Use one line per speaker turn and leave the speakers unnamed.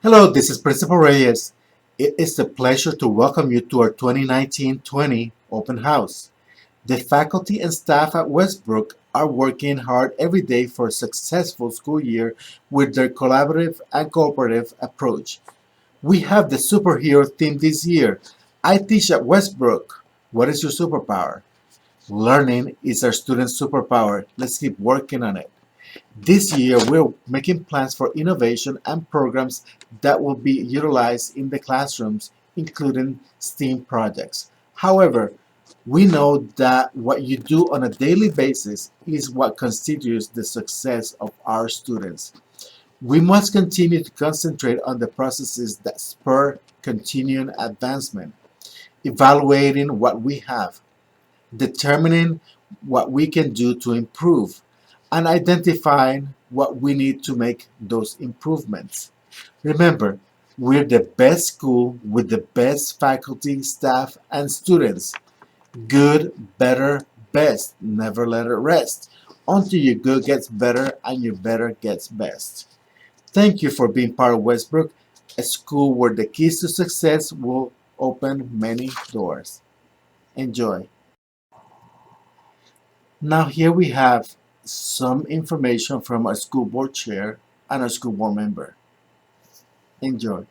Hello, this is Principal Reyes. It is a pleasure to welcome you to our 2019-20 open house. The faculty and staff at Westbrook are working hard every day for a successful school year with their collaborative and cooperative approach. We have the superhero theme this year. I teach at Westbrook. What is your superpower? Learning is our students' superpower. Let's keep working on it. This year, we're making plans for innovation and programs that will be utilized in the classrooms, including STEAM projects. However, we know that what you do on a daily basis is what constitutes the success of our students. We must continue to concentrate on the processes that spur continuing advancement, evaluating what we have, determining what we can do to improve, and identifying what we need to make those improvements. Remember, we're the best school with the best faculty, staff, and students. Good, better, best. Never let it rest until your good gets better and your better gets best. Thank you for being part of Westbrook, a school where the keys to success will open many doors. Enjoy. Now here we have some information from our school board chair and our school board member. Enjoy.